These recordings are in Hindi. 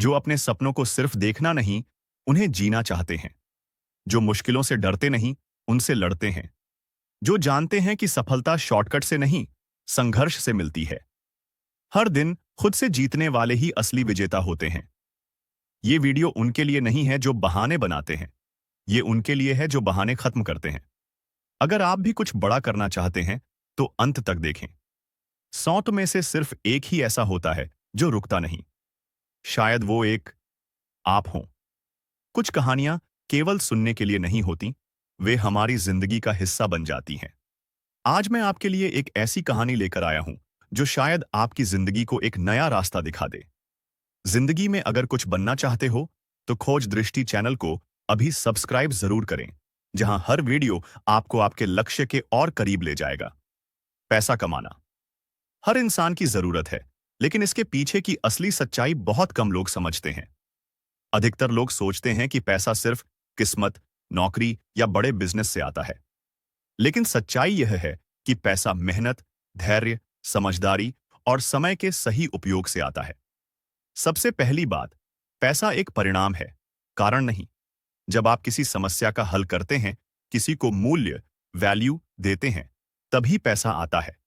जो अपने सपनों को सिर्फ देखना नहीं, उन्हें जीना चाहते हैं। जो मुश्किलों से डरते नहीं, उनसे लड़ते हैं। जो जानते हैं कि सफलता शॉर्टकट से नहीं, संघर्ष से मिलती है। हर दिन खुद से जीतने वाले ही असली विजेता होते हैं। ये वीडियो उनके लिए नहीं है जो बहाने बनाते हैं। ये उनके लिए है जो बहाने खत्म करते हैं। अगर आप भी कुछ बड़ा करना चाहते हैं, तो अंत तक देखें। 100 में से सिर्फ एक ही ऐसा होता है जो रुकता नहीं। शायद वो एक आप हों। कुछ कहानियां केवल सुनने के लिए नहीं होती, वे हमारी जिंदगी का हिस्सा बन जाती हैं। आज मैं आपके लिए एक ऐसी कहानी लेकर आया हूं जो शायद आपकी जिंदगी को एक नया रास्ता दिखा दे। जिंदगी में अगर कुछ बनना चाहते हो, तो खोज दृष्टि चैनल को अभी सब्सक्राइब जरूर करें, जहां हर वीडियो आपको आपके लक्ष्य के और करीब ले जाएगा। पैसा कमाना हर इंसान की जरूरत है, लेकिन इसके पीछे की असली सच्चाई बहुत कम लोग समझते हैं। अधिकतर लोग सोचते हैं कि पैसा सिर्फ किस्मत, नौकरी या बड़े बिजनेस से आता है। लेकिन सच्चाई यह है कि पैसा मेहनत, धैर्य, समझदारी और समय के सही उपयोग से आता है। सबसे पहली बात, पैसा एक परिणाम है, कारण नहीं। जब आप किसी समस्या का हल करते हैं, किसी को मूल्य, वैल्यू देते हैं, तभी पैसा आता है।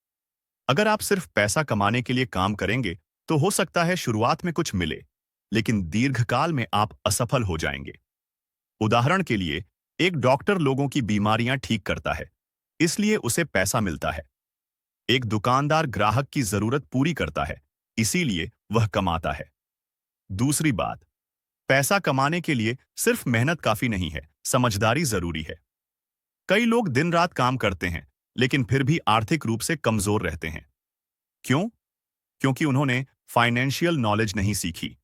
अगर आप सिर्फ पैसा कमाने के लिए काम करेंगे, तो हो सकता है शुरुआत में कुछ मिले, लेकिन दीर्घकाल में आप असफल हो जाएंगे। उदाहरण के लिए, एक डॉक्टर लोगों की बीमारियां ठीक करता है, इसलिए उसे पैसा मिलता है। एक दुकानदार ग्राहक की जरूरत पूरी करता है, इसीलिए वह कमाता है। दूसरी बात, पैसा कमाने के लिए सिर्फ मेहनत काफी नहीं है, समझदारी जरूरी है। कई लोग दिन रात काम करते हैं, लेकिन फिर भी आर्थिक रूप से कमजोर रहते हैं। क्यों? क्योंकि उन्होंने फाइनेंशियल नॉलेज नहीं सीखी,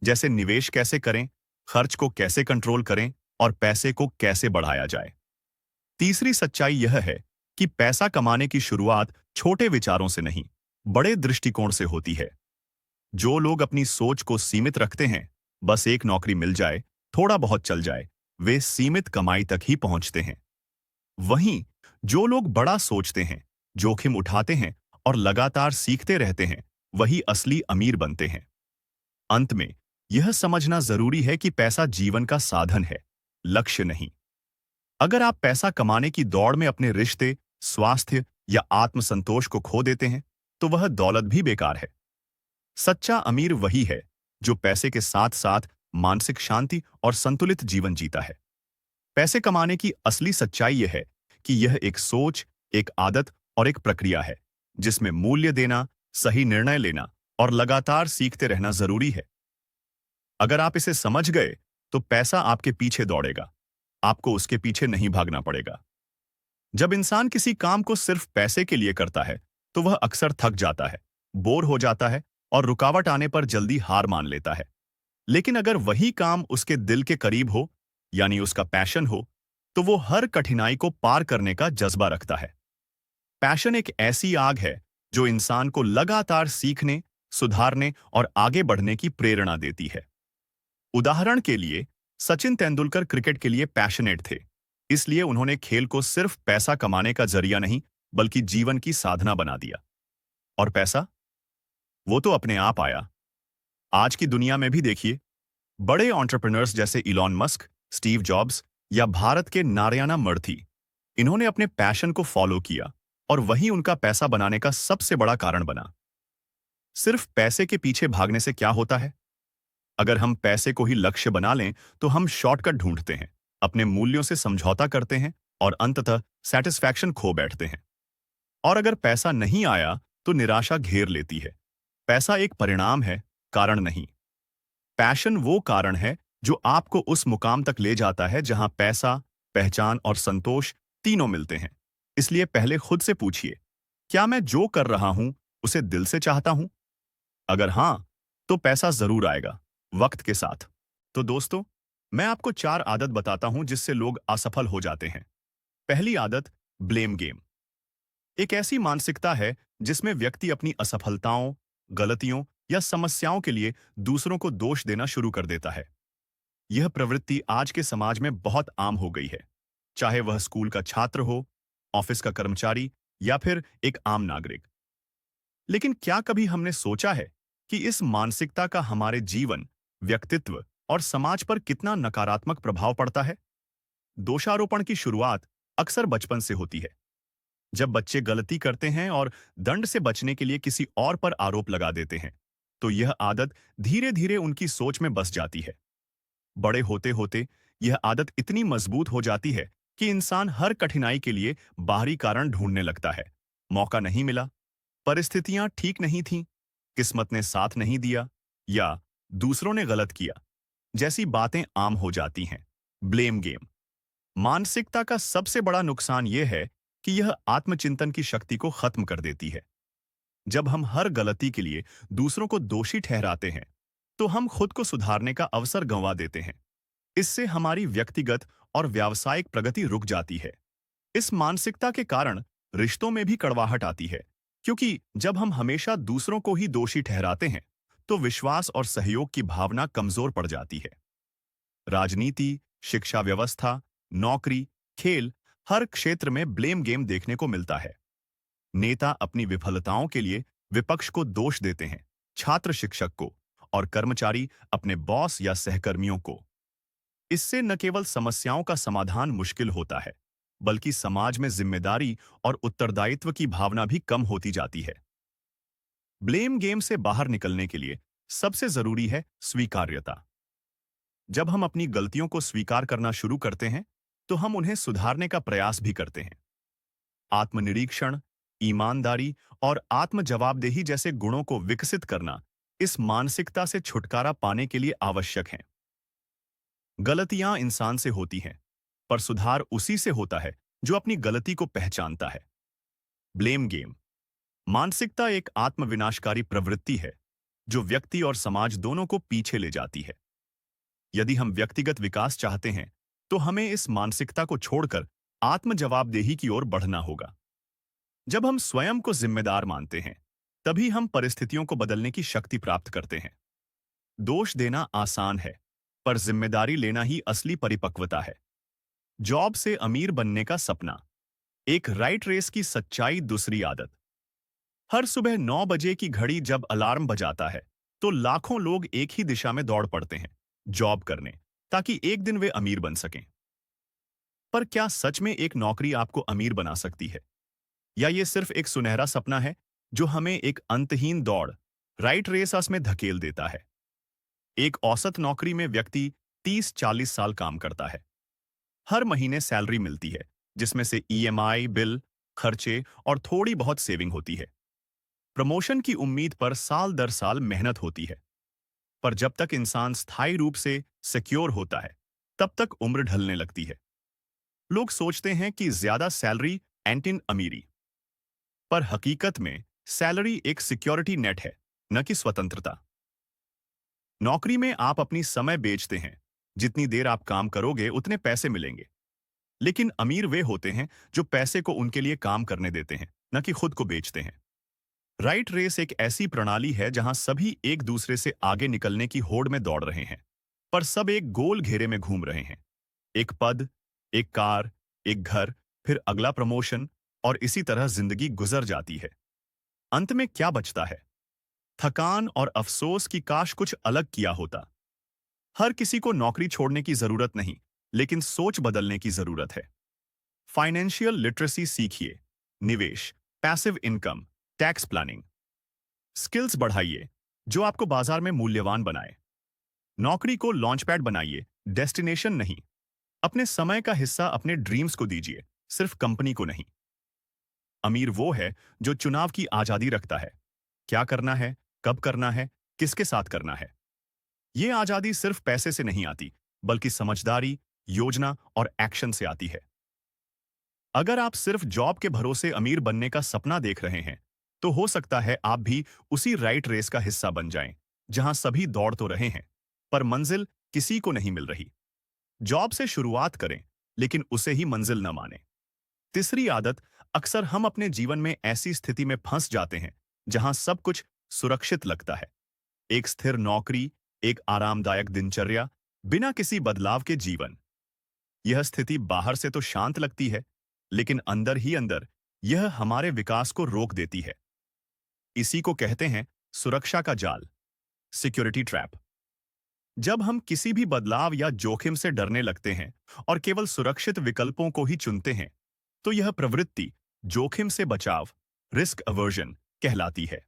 जैसे निवेश कैसे करें, खर्च को कैसे कंट्रोल करें और पैसे को कैसे बढ़ाया जाए। तीसरी सच्चाई यह है कि पैसा कमाने की शुरुआत छोटे विचारों से नहीं, बड़े दृष्टिकोण से होती है। जो लोग अपनी सोच को सीमित रखते हैं, बस एक नौकरी मिल जाए, थोड़ा बहुत चल जाए, वे सीमित कमाई तक ही पहुंचते हैं। वहीं जो लोग बड़ा सोचते हैं, जोखिम उठाते हैं और लगातार सीखते रहते हैं, वही असली अमीर बनते हैं। अंत में यह समझना जरूरी है कि पैसा जीवन का साधन है, लक्ष्य नहीं। अगर आप पैसा कमाने की दौड़ में अपने रिश्ते, स्वास्थ्य या आत्मसंतोष को खो देते हैं, तो वह दौलत भी बेकार है। सच्चा अमीर वही है जो पैसे के साथ साथ मानसिक शांति और संतुलित जीवन जीता है। पैसे कमाने की असली सच्चाई यह है कि यह एक सोच, एक आदत और एक प्रक्रिया है, जिसमें मूल्य देना, सही निर्णय लेना और लगातार सीखते रहना जरूरी है। अगर आप इसे समझ गए, तो पैसा आपके पीछे दौड़ेगा, आपको उसके पीछे नहीं भागना पड़ेगा। जब इंसान किसी काम को सिर्फ पैसे के लिए करता है, तो वह अक्सर थक जाता है, बोर हो जाता है और रुकावट आने पर जल्दी हार मान लेता है। लेकिन अगर वही काम उसके दिल के करीब हो, यानी उसका पैशन हो, तो वो हर कठिनाई को पार करने का जज्बा रखता है। पैशन एक ऐसी आग है जो इंसान को लगातार सीखने, सुधारने और आगे बढ़ने की प्रेरणा देती है। उदाहरण के लिए, सचिन तेंदुलकर क्रिकेट के लिए पैशनेट थे, इसलिए उन्होंने खेल को सिर्फ पैसा कमाने का जरिया नहीं, बल्कि जीवन की साधना बना दिया। और पैसा, वो तो अपने आप आया। आज की दुनिया में भी देखिए, बड़े एंटरप्रेन्योर्स जैसे इलॉन मस्क, स्टीव जॉब्स या भारत के नारायण मूर्ति, इन्होंने अपने पैशन को फॉलो किया और वही उनका पैसा बनाने का सबसे बड़ा कारण बना। सिर्फ पैसे के पीछे भागने से क्या होता है? अगर हम पैसे को ही लक्ष्य बना लें, तो हम शॉर्टकट ढूंढते हैं, अपने मूल्यों से समझौता करते हैं और अंततः सेटिस्फैक्शन खो बैठते हैं। और अगर पैसा नहीं आया, तो निराशा घेर लेती है। पैसा एक परिणाम है, कारण नहीं। पैशन वो कारण है जो आपको उस मुकाम तक ले जाता है जहां पैसा, पहचान और संतोष तीनों मिलते हैं। इसलिए पहले खुद से पूछिए, क्या मैं जो कर रहा हूं उसे दिल से चाहता हूं? अगर हां, तो पैसा जरूर आएगा, वक्त के साथ। तो दोस्तों, मैं आपको 4 आदत बताता हूं जिससे लोग असफल हो जाते हैं। पहली आदत, ब्लेम गेम। एक ऐसी मानसिकता है जिसमें व्यक्ति अपनी असफलताओं, गलतियों या समस्याओं के लिए दूसरों को दोष देना शुरू कर देता है। यह प्रवृत्ति आज के समाज में बहुत आम हो गई है, चाहे वह स्कूल का छात्र हो, ऑफिस का कर्मचारी या फिर एक आम नागरिक। लेकिन क्या कभी हमने सोचा है कि इस मानसिकता का हमारे जीवन व्यक्तित्व और समाज पर कितना नकारात्मक प्रभाव पड़ता है। दोषारोपण की शुरुआत अक्सर बचपन से होती है। जब बच्चे गलती करते हैं और दंड से बचने के लिए किसी और पर आरोप लगा देते हैं, तो यह आदत धीरे धीरे उनकी सोच में बस जाती है। बड़े होते होते यह आदत इतनी मजबूत हो जाती है कि इंसान हर कठिनाई के लिए बाहरी कारण ढूंढने लगता है। मौका नहीं मिला, परिस्थितियां ठीक नहीं थीं, किस्मत ने साथ नहीं दिया, या दूसरों ने गलत किया, जैसी बातें आम हो जाती हैं। ब्लेम गेम मानसिकता का सबसे बड़ा नुकसान यह है कि यह आत्मचिंतन की शक्ति को खत्म कर देती है। जब हम हर गलती के लिए दूसरों को दोषी ठहराते हैं, तो हम खुद को सुधारने का अवसर गंवा देते हैं। इससे हमारी व्यक्तिगत और व्यावसायिक प्रगति रुक जाती है। इस मानसिकता के कारण रिश्तों में भी कड़वाहट आती है, क्योंकि जब हम हमेशा दूसरों को ही दोषी ठहराते हैं, तो विश्वास और सहयोग की भावना कमजोर पड़ जाती है। राजनीति, शिक्षा व्यवस्था, नौकरी, खेल, हर क्षेत्र में ब्लेम गेम देखने को मिलता है। नेता अपनी विफलताओं के लिए विपक्ष को दोष देते हैं, छात्र शिक्षक को, और कर्मचारी अपने बॉस या सहकर्मियों को। इससे न केवल समस्याओं का समाधान मुश्किल होता है, बल्कि समाज में जिम्मेदारी और उत्तरदायित्व की भावना भी कम होती जाती है। ब्लेम गेम से बाहर निकलने के लिए सबसे जरूरी है स्वीकार्यता। जब हम अपनी गलतियों को स्वीकार करना शुरू करते हैं, तो हम उन्हें सुधारने का प्रयास भी करते हैं। आत्मनिरीक्षण, ईमानदारी और आत्म जवाबदेही जैसे गुणों को विकसित करना इस मानसिकता से छुटकारा पाने के लिए आवश्यक है। गलतियां इंसान से होती हैं, पर सुधार उसी से होता है जो अपनी गलती को पहचानता है। ब्लेम गेम मानसिकता एक आत्मविनाशकारी प्रवृत्ति है, जो व्यक्ति और समाज दोनों को पीछे ले जाती है। यदि हम व्यक्तिगत विकास चाहते हैं, तो हमें इस मानसिकता को छोड़कर आत्म जवाबदेही की ओर बढ़ना होगा। जब हम स्वयं को जिम्मेदार मानते हैं, तभी हम परिस्थितियों को बदलने की शक्ति प्राप्त करते हैं। दोष देना आसान है, पर जिम्मेदारी लेना ही असली परिपक्वता है। जॉब से अमीर बनने का सपना, एक राइट रेस की सच्चाई। दूसरी आदत, हर सुबह 9 बजे की घड़ी जब अलार्म बजाता है, तो लाखों लोग एक ही दिशा में दौड़ पड़ते हैं, जॉब करने, ताकि एक दिन वे अमीर बन सकें। पर क्या सच में एक नौकरी आपको अमीर बना सकती है? या ये सिर्फ एक सुनहरा सपना है जो हमें एक अंतहीन दौड़, राइट रेस में धकेल देता है? एक औसत नौकरी में व्यक्ति 30-40 साल काम करता है। हर महीने सैलरी मिलती है, जिसमें से ईएमआई, बिल, खर्चे और थोड़ी बहुत सेविंग होती है। प्रमोशन की उम्मीद पर साल दर साल मेहनत होती है। पर जब तक इंसान स्थायी रूप से सिक्योर होता है, तब तक उम्र ढलने लगती है। लोग सोचते हैं कि ज्यादा सैलरी एंटी अमीरी, पर हकीकत में सैलरी एक सिक्योरिटी नेट है, न कि स्वतंत्रता। नौकरी में आप अपनी समय बेचते हैं। जितनी देर आप काम करोगे, उतने पैसे मिलेंगे। लेकिन अमीर वे होते हैं जो पैसे को उनके लिए काम करने देते हैं, न कि खुद को बेचते हैं। राइट रेस एक ऐसी प्रणाली है जहां सभी एक दूसरे से आगे निकलने की होड़ में दौड़ रहे हैं, पर सब एक गोल घेरे में घूम रहे हैं। एक पद, एक कार, एक घर, फिर अगला प्रमोशन, और इसी तरह जिंदगी गुजर जाती है। अंत में क्या बचता है? थकान और अफसोस कि काश कुछ अलग किया होता। हर किसी को नौकरी छोड़ने की जरूरत नहीं, लेकिन सोच बदलने की जरूरत है। फाइनेंशियल लिटरेसी सीखिए, निवेश, passive income, tax planning. Skills बढ़ाइए जो आपको बाजार में मूल्यवान बनाए। नौकरी को लॉन्चपैड बनाइए, डेस्टिनेशन नहीं। अपने समय का हिस्सा अपने ड्रीम्स को दीजिए, सिर्फ कंपनी को नहीं। अमीर वो है जो चुनाव की आजादी रखता है। क्या करना है, कब करना है, किसके साथ करना है। ये आजादी सिर्फ पैसे से नहीं आती, बल्कि समझदारी, योजना और एक्शन से आती है। अगर आप सिर्फ जॉब के भरोसे अमीर बनने का सपना देख रहे हैं, तो हो सकता है आप भी उसी राइट रेस का हिस्सा बन जाएं, जहां सभी दौड़ तो रहे हैं, पर मंजिल किसी को नहीं मिल रही। जॉब से शुरुआत करें, लेकिन उसे ही मंजिल न माने। तीसरी आदत, अक्सर हम अपने जीवन में ऐसी स्थिति में फंस जाते हैं जहां सब कुछ सुरक्षित लगता है। एक स्थिर नौकरी, एक आरामदायक दिनचर्या, बिना किसी बदलाव के जीवन। यह स्थिति बाहर से तो शांत लगती है, लेकिन अंदर ही अंदर यह हमारे विकास को रोक देती है। इसी को कहते हैं सुरक्षा का जाल, सिक्योरिटी ट्रैप। जब हम किसी भी बदलाव या जोखिम से डरने लगते हैं और केवल सुरक्षित विकल्पों को ही चुनते हैं, तो यह प्रवृत्ति जोखिम से बचाव, रिस्क अवर्जन कहलाती है।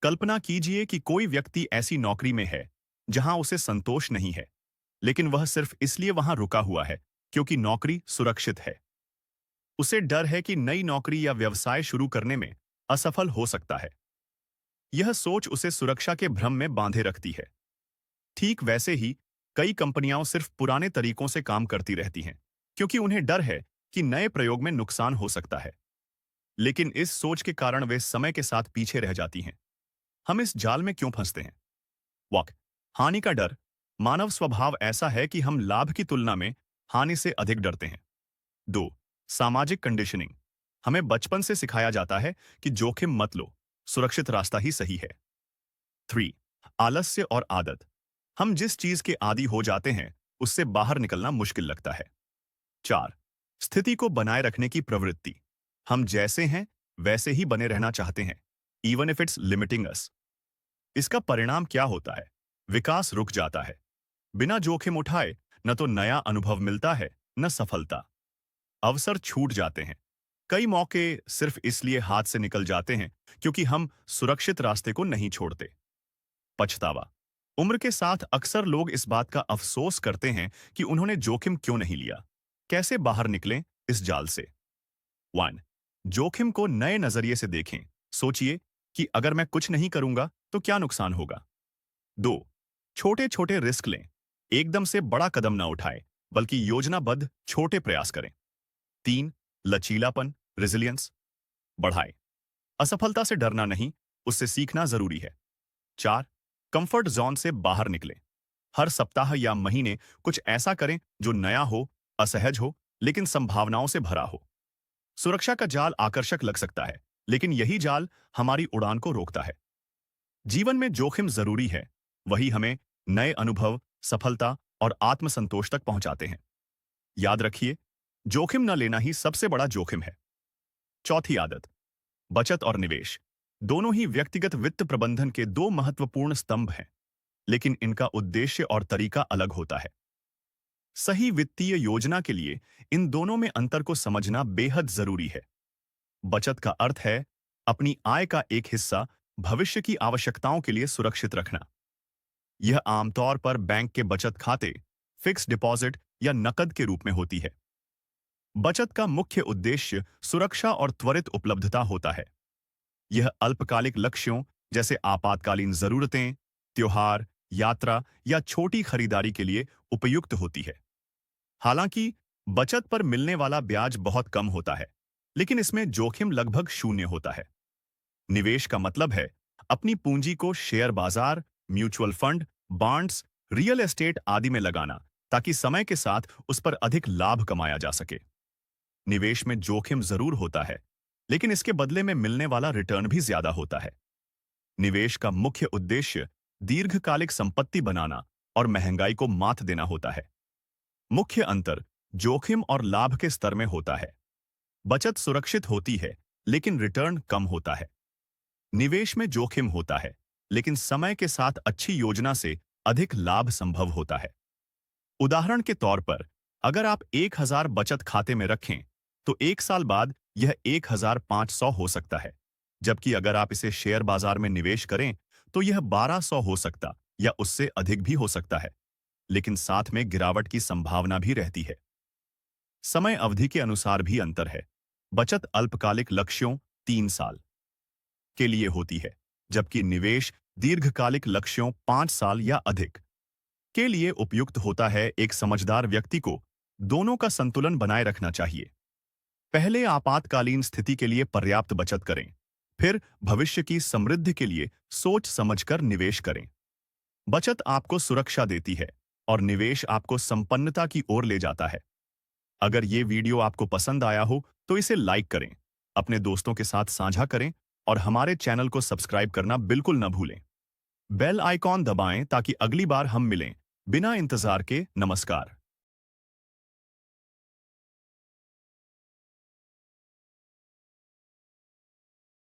कल्पना कीजिए कि कोई व्यक्ति ऐसी नौकरी में है जहां उसे संतोष नहीं है, लेकिन वह सिर्फ इसलिए वहां रुका हुआ है क्योंकि नौकरी सुरक्षित है। उसे डर है कि नई नौकरी या व्यवसाय शुरू करने में असफल हो सकता है। यह सोच उसे सुरक्षा के भ्रम में बांधे रखती है। ठीक वैसे ही कई कंपनियां सिर्फ पुराने तरीकों से काम करती रहती हैं क्योंकि उन्हें डर है कि नए प्रयोग में नुकसान हो सकता है। लेकिन इस सोच के कारण वे समय के साथ पीछे रह जाती हैं। हम इस जाल में क्यों फंसते हैं? वॉक हानि का डर। मानव स्वभाव ऐसा है कि हम लाभ की तुलना में हानि से अधिक डरते हैं। 2. सामाजिक कंडीशनिंग। हमें बचपन से सिखाया जाता है कि जोखिम मत लो, सुरक्षित रास्ता ही सही है। 3. आलस्य और आदत। हम जिस चीज के आदी हो जाते हैं उससे बाहर निकलना मुश्किल लगता है। 4. स्थिति को बनाए रखने की प्रवृत्ति। हम जैसे हैं वैसे ही बने रहना चाहते हैं, इवन इफ इट्स लिमिटिंग अस। इसका परिणाम क्या होता है? विकास रुक जाता है। बिना जोखिम उठाए न तो नया अनुभव मिलता है, न सफलता। अवसर छूट जाते हैं। कई मौके सिर्फ इसलिए हाथ से निकल जाते हैं क्योंकि हम सुरक्षित रास्ते को नहीं छोड़ते। पछतावा। उम्र के साथ अक्सर लोग इस बात का अफसोस करते हैं कि उन्होंने जोखिम क्यों नहीं लिया। कैसे बाहर निकलें इस जाल से? 1. जोखिम को नए नजरिए से देखें। सोचिए कि अगर मैं कुछ नहीं करूंगा तो क्या नुकसान होगा। 2. छोटे छोटे रिस्क लें। एकदम से बड़ा कदम ना उठाएं, बल्कि योजनाबद्ध छोटे प्रयास करें। 3. लचीलापन, रेजिलियंस बढ़ाएं। असफलता से डरना नहीं, उससे सीखना जरूरी है। 4. कंफर्ट जोन से बाहर निकलें। हर सप्ताह या महीने कुछ ऐसा करें जो नया हो, असहज हो, लेकिन संभावनाओं से भरा हो। सुरक्षा का जाल आकर्षक लग सकता है, लेकिन यही जाल हमारी उड़ान को रोकता है। जीवन में जोखिम जरूरी है, वही हमें नए अनुभव, सफलता और आत्मसंतोष तक पहुंचाते हैं। याद रखिए, जोखिम न लेना ही सबसे बड़ा जोखिम है। चौथी आदत, बचत और निवेश। दोनों ही व्यक्तिगत वित्त प्रबंधन के दो महत्वपूर्ण स्तंभ हैं, लेकिन इनका उद्देश्य और तरीका अलग होता है। सही वित्तीय योजना के लिए इन दोनों में अंतर को समझना बेहद जरूरी है। बचत का अर्थ है अपनी आय का एक हिस्सा भविष्य की आवश्यकताओं के लिए सुरक्षित रखना। यह आमतौर पर बैंक के बचत खाते, फिक्स डिपॉजिट या नकद के रूप में होती है। बचत का मुख्य उद्देश्य सुरक्षा और त्वरित उपलब्धता होता है। यह अल्पकालिक लक्ष्यों जैसे आपातकालीन जरूरतें, त्योहार, यात्रा या छोटी खरीदारी के लिए उपयुक्त होती है। हालांकि बचत पर मिलने वाला ब्याज बहुत कम होता है, लेकिन इसमें जोखिम लगभग शून्य होता है। निवेश का मतलब है अपनी पूंजी को शेयर बाजार, mutual fund, bonds, real estate आदि में लगाना, ताकि समय के साथ उस पर अधिक लाभ कमाया जा सके। निवेश में जोखिम जरूर होता है, लेकिन इसके बदले में मिलने वाला रिटर्न भी ज्यादा होता है। निवेश का मुख्य उद्देश्य दीर्घकालिक संपत्ति बनाना और महंगाई को मात देना होता है। मुख्य अंतर जोखिम और लाभ के स्तर में होता है। बचत सुरक्षित होती है, लेकिन रिटर्न कम होता है। निवेश में जोखिम होता है, लेकिन समय के साथ अच्छी योजना से अधिक लाभ संभव होता है। उदाहरण के तौर पर, अगर आप 1000 बचत खाते में रखें, तो 1 साल बाद यह 1500 हो सकता है, जबकि अगर आप इसे शेयर बाजार में निवेश करें, तो यह 1200 हो सकता या उससे अधिक भी हो सकता है, लेकिन साथ में गिरावट की संभावना भी रहती है। समय अवधि के अनुसार भी अंतर है। बचत अल्पकालिक लक्ष्यों 3 साल के लिए होती है, जबकि निवेश दीर्घकालिक लक्ष्यों 5 साल या अधिक के लिए उपयुक्त होता है। एक समझदार व्यक्ति को दोनों का संतुलन बनाए रखना चाहिए। पहले आपातकालीन स्थिति के लिए पर्याप्त बचत करें, फिर भविष्य की समृद्धि के लिए सोच समझकर निवेश करें। बचत आपको सुरक्षा देती है और निवेश आपको संपन्नता की ओर ले जाता है। अगर ये वीडियो आपको पसंद आया हो तो इसे लाइक करें, अपने दोस्तों के साथ साझा करें और हमारे चैनल को सब्सक्राइब करना बिल्कुल न भूलें। बेल आइकॉन दबाएं ताकि अगली बार हम मिलें। बिना इंतजार के नमस्कार।